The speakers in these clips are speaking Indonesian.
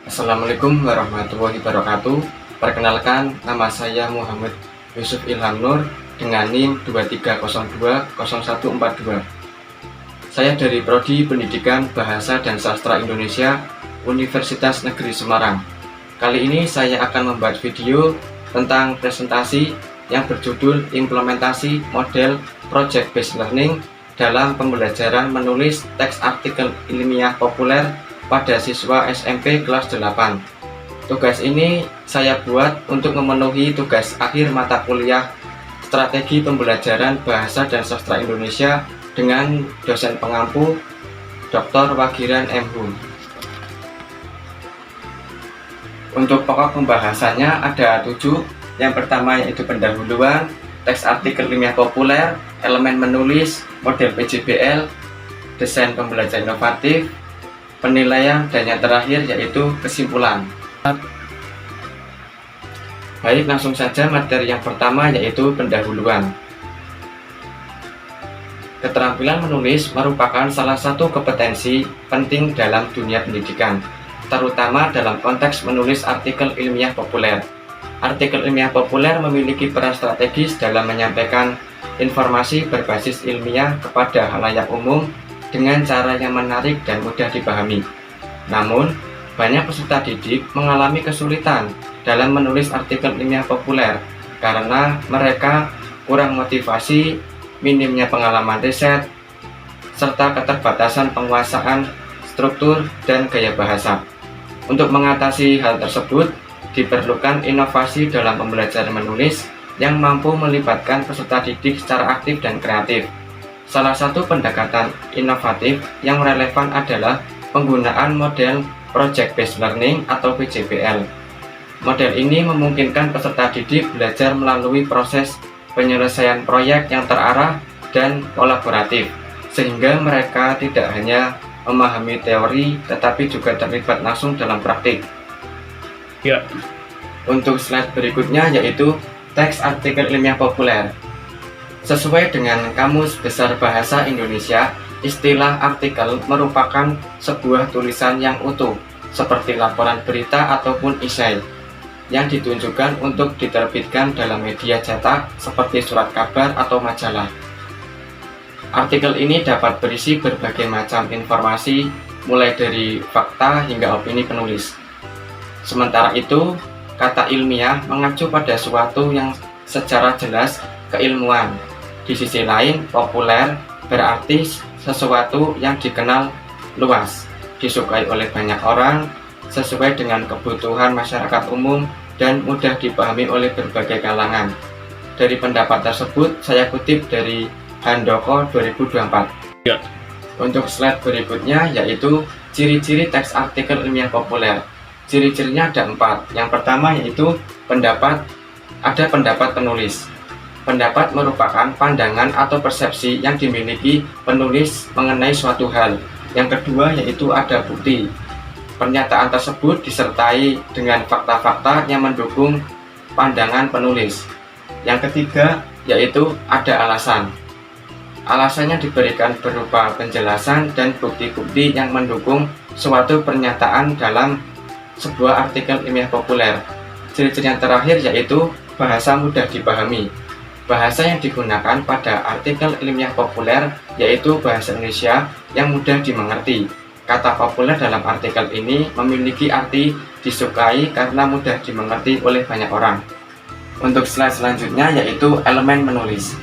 Assalamualaikum warahmatullahi wabarakatuh. Perkenalkan, nama saya Muhammad Yusuf Ilham Nur dengan NIM 23020142. Saya dari Prodi Pendidikan Bahasa dan Sastra Indonesia, Universitas Negeri Semarang. Kali ini saya akan membuat video tentang presentasi yang berjudul Implementasi Model Project Based Learning dalam pembelajaran menulis teks artikel ilmiah populer pada siswa SMP kelas 8. Tugas ini saya buat untuk memenuhi tugas akhir mata kuliah Strategi Pembelajaran Bahasa dan Sastra Indonesia dengan dosen pengampu Dr. Wagiran M. Hum. Untuk pokok pembahasannya ada 7. Yang pertama yaitu pendahuluan, teks artikel ilmiah populer, elemen menulis, model PJBL, desain pembelajaran inovatif, penilaian, dan yang terakhir yaitu kesimpulan. Baik, langsung saja materi yang pertama yaitu pendahuluan. Keterampilan menulis merupakan salah satu kompetensi penting dalam dunia pendidikan, terutama dalam konteks menulis artikel ilmiah populer. Artikel ilmiah populer memiliki peran strategis dalam menyampaikan informasi berbasis ilmiah kepada khalayak umum dengan cara yang menarik dan mudah dipahami. Namun, banyak peserta didik mengalami kesulitan dalam menulis artikel ilmiah populer karena mereka kurang motivasi, minimnya pengalaman riset, serta keterbatasan penguasaan struktur dan gaya bahasa. Untuk mengatasi hal tersebut, diperlukan inovasi dalam pembelajaran menulis yang mampu melibatkan peserta didik secara aktif dan kreatif. Salah satu pendekatan inovatif yang relevan adalah penggunaan model Project Based Learning atau PJBL. Model ini memungkinkan peserta didik belajar melalui proses penyelesaian proyek yang terarah dan kolaboratif, sehingga mereka tidak hanya memahami teori tetapi juga terlibat langsung dalam praktik. Ya. Untuk slide berikutnya yaitu teks artikel ilmiah populer. Sesuai dengan Kamus Besar Bahasa Indonesia, istilah artikel merupakan sebuah tulisan yang utuh, seperti laporan berita ataupun esai, yang ditunjukkan untuk diterbitkan dalam media cetak seperti surat kabar atau majalah. Artikel ini dapat berisi berbagai macam informasi, mulai dari fakta hingga opini penulis. Sementara itu, kata ilmiah mengacu pada suatu yang secara jelas keilmuan. Di sisi lain, populer berarti sesuatu yang dikenal luas, disukai oleh banyak orang, sesuai dengan kebutuhan masyarakat umum, dan mudah dipahami oleh berbagai kalangan. Dari pendapat tersebut, saya kutip dari Handoko 2024. Ya. Untuk slide berikutnya yaitu ciri-ciri teks artikel ilmiah populer. Ciri-cirinya ada 4. Yang pertama yaitu pendapat penulis. Pendapat merupakan pandangan atau persepsi yang dimiliki penulis mengenai suatu hal. Yang kedua yaitu ada bukti. Pernyataan tersebut disertai dengan fakta-fakta yang mendukung pandangan penulis. Yang ketiga yaitu ada alasan. Alasannya diberikan berupa penjelasan dan bukti-bukti yang mendukung suatu pernyataan dalam sebuah artikel ilmiah populer. Ciri-ciri yang terakhir yaitu bahasa mudah dipahami. Bahasa yang digunakan pada artikel ilmiah populer yaitu bahasa Indonesia yang mudah dimengerti. Kata populer dalam artikel ini memiliki arti disukai karena mudah dimengerti oleh banyak orang. Untuk slide selanjutnya yaitu elemen menulis.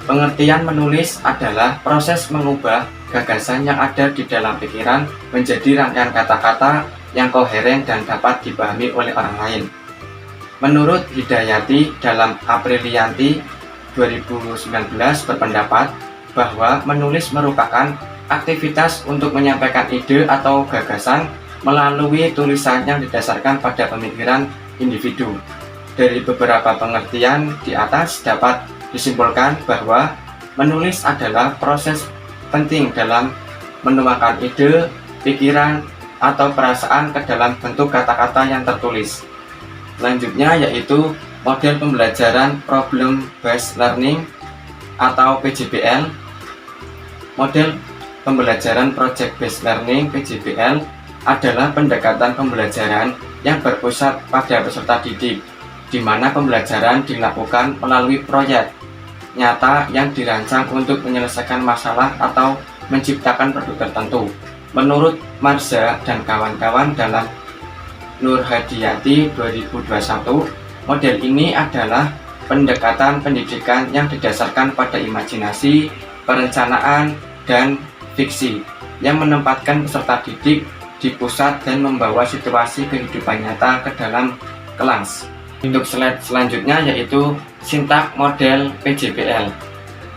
Pengertian menulis adalah proses mengubah gagasan yang ada di dalam pikiran menjadi rangkaian kata-kata yang koheren dan dapat dipahami oleh orang lain. Menurut Hidayati dalam Aprilianti 2019 berpendapat bahwa menulis merupakan aktivitas untuk menyampaikan ide atau gagasan melalui tulisan yang didasarkan pada pemikiran individu. Dari beberapa pengertian di atas dapat disimpulkan bahwa menulis adalah proses penting dalam menuangkan ide, pikiran, atau perasaan ke dalam bentuk kata-kata yang tertulis. Selanjutnya yaitu model pembelajaran Problem Based Learning atau PJBL. Model pembelajaran Project Based Learning PJBL adalah pendekatan pembelajaran yang berpusat pada peserta didik, di mana pembelajaran dilakukan melalui proyek nyata yang dirancang untuk menyelesaikan masalah atau menciptakan produk tertentu. Menurut Marza dan kawan-kawan dalam Nurhadiyati 2021, model ini adalah pendekatan pendidikan yang didasarkan pada imajinasi, perencanaan, dan fiksi yang menempatkan peserta didik di pusat dan membawa situasi kehidupan nyata ke dalam kelas. Untuk slide selanjutnya yaitu sintak model PJBL.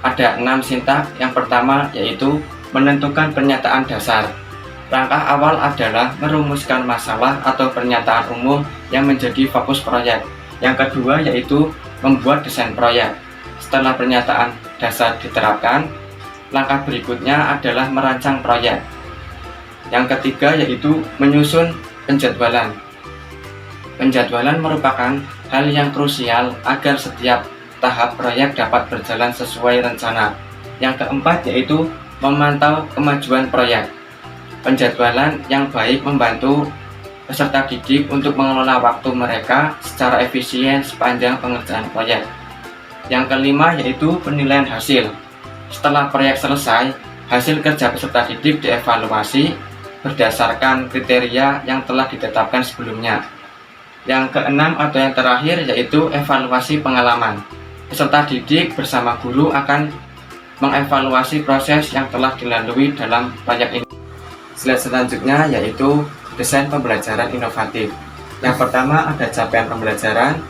Ada 6 sintak. Yang pertama yaitu menentukan pernyataan dasar. Langkah awal adalah merumuskan masalah atau pernyataan umum yang menjadi fokus proyek. Yang kedua yaitu membuat desain proyek. Setelah pernyataan dasar diterapkan, langkah berikutnya adalah merancang proyek. Yang ketiga yaitu menyusun penjadwalan. Penjadwalan merupakan hal yang krusial agar setiap tahap proyek dapat berjalan sesuai rencana. Yang keempat yaitu memantau kemajuan proyek. Penjadwalan yang baik membantu peserta didik untuk mengelola waktu mereka secara efisien sepanjang pengerjaan proyek. Yang kelima yaitu penilaian hasil. Setelah proyek selesai, hasil kerja peserta didik dievaluasi berdasarkan kriteria yang telah ditetapkan sebelumnya. Yang keenam atau yang terakhir yaitu evaluasi pengalaman. Peserta didik bersama guru akan mengevaluasi proses yang telah dilalui dalam proyek ini. Slide selanjutnya yaitu desain pembelajaran inovatif. Yang pertama ada capaian pembelajaran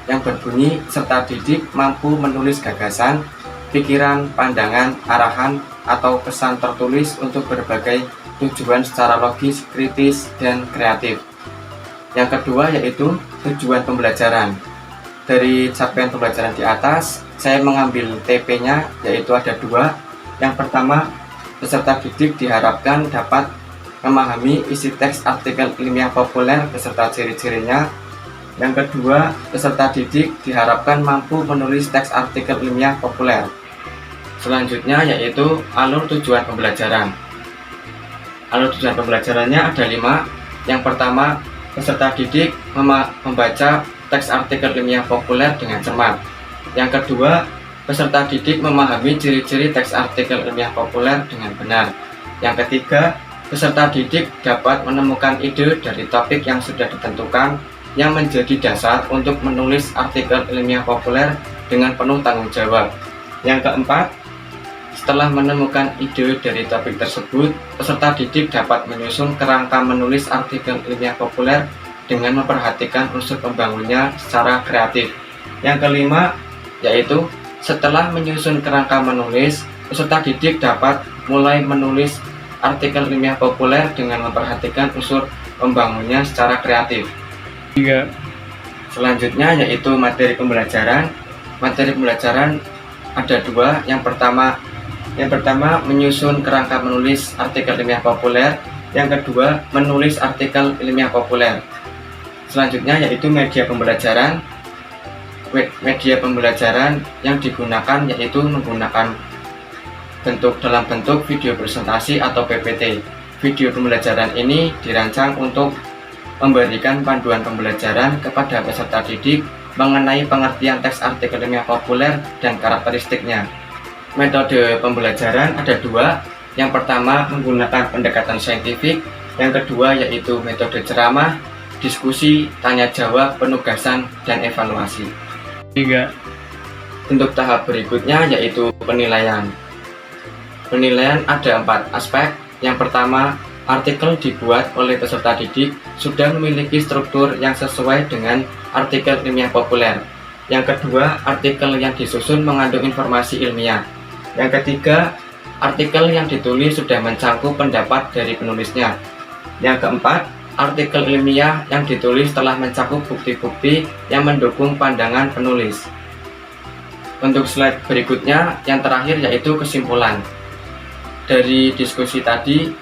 yang berbunyi peserta didik mampu menulis gagasan, pikiran, pandangan, arahan, atau pesan tertulis untuk berbagai tujuan secara logis, kritis, dan kreatif. Yang kedua yaitu tujuan pembelajaran. Dari capaian pembelajaran di atas, saya mengambil TP-nya yaitu ada 2. Yang pertama, peserta didik diharapkan dapat memahami isi teks artikel ilmiah populer beserta ciri-cirinya. Yang kedua, peserta didik diharapkan mampu menulis teks artikel ilmiah populer. Selanjutnya yaitu alur tujuan pembelajaran. Alur tujuan pembelajarannya ada 5. Yang pertama, peserta didik membaca teks artikel ilmiah populer dengan cermat. Yang kedua, peserta didik memahami ciri-ciri teks artikel ilmiah populer dengan benar. Yang ketiga, peserta didik dapat menemukan ide dari topik yang sudah ditentukan yang menjadi dasar untuk menulis artikel ilmiah populer dengan penuh tanggung jawab. Yang keempat, setelah menemukan ide dari topik tersebut, peserta didik dapat menyusun kerangka menulis artikel ilmiah populer dengan memperhatikan unsur pembangunnya secara kreatif. Yang kelima, yaitu setelah menyusun kerangka menulis, peserta didik dapat mulai menulis artikel ilmiah populer dengan memperhatikan unsur pembangunnya secara kreatif. Selanjutnya yaitu materi pembelajaran. Materi pembelajaran ada 2. Yang pertama menyusun kerangka menulis artikel ilmiah populer. Yang kedua menulis artikel ilmiah populer. Selanjutnya yaitu media pembelajaran. Media pembelajaran yang digunakan yaitu menggunakan dalam bentuk video presentasi atau PPT. Video pembelajaran ini dirancang untuk memberikan panduan pembelajaran kepada peserta didik mengenai pengertian teks artikel ilmiah populer dan karakteristiknya. Metode pembelajaran ada 2. Yang pertama menggunakan pendekatan saintifik. Yang kedua yaitu metode ceramah, diskusi, tanya jawab, penugasan, dan evaluasi. 3. Untuk tahap berikutnya yaitu penilaian. Penilaian ada 4 aspek. Yang pertama, artikel dibuat oleh peserta didik sudah memiliki struktur yang sesuai dengan artikel ilmiah populer. Yang kedua, artikel yang disusun mengandung informasi ilmiah. Yang ketiga, artikel yang ditulis sudah mencangkup pendapat dari penulisnya. Yang keempat, artikel ilmiah yang ditulis telah mencakup bukti-bukti yang mendukung pandangan penulis. Untuk slide berikutnya, yang terakhir yaitu kesimpulan. Dari diskusi tadi,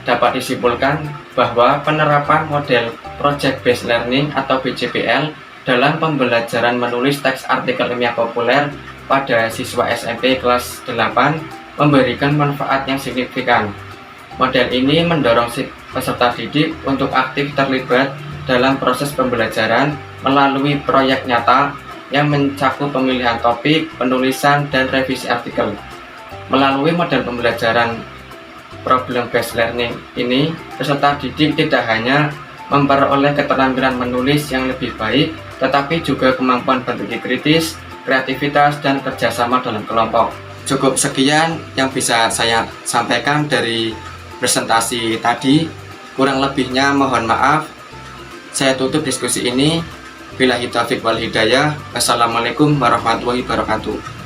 dapat disimpulkan bahwa penerapan model Project Based Learning atau PJBL dalam pembelajaran menulis teks artikel ilmiah populer pada siswa SMP kelas 8 memberikan manfaat yang signifikan. Model ini mendorong peserta didik untuk aktif terlibat dalam proses pembelajaran melalui proyek nyata yang mencakup pemilihan topik, penulisan, dan revisi artikel. Melalui model pembelajaran problem based learning ini, peserta didik tidak hanya memperoleh keterampilan menulis yang lebih baik, tetapi juga kemampuan berpikir kritis, kreativitas, dan kerjasama dalam kelompok. Cukup sekian yang bisa saya sampaikan dari presentasi tadi. Kurang lebihnya mohon maaf. Saya tutup diskusi ini. Billahi taufiq wal hidayah. Wassalamualaikum warahmatullahi wabarakatuh.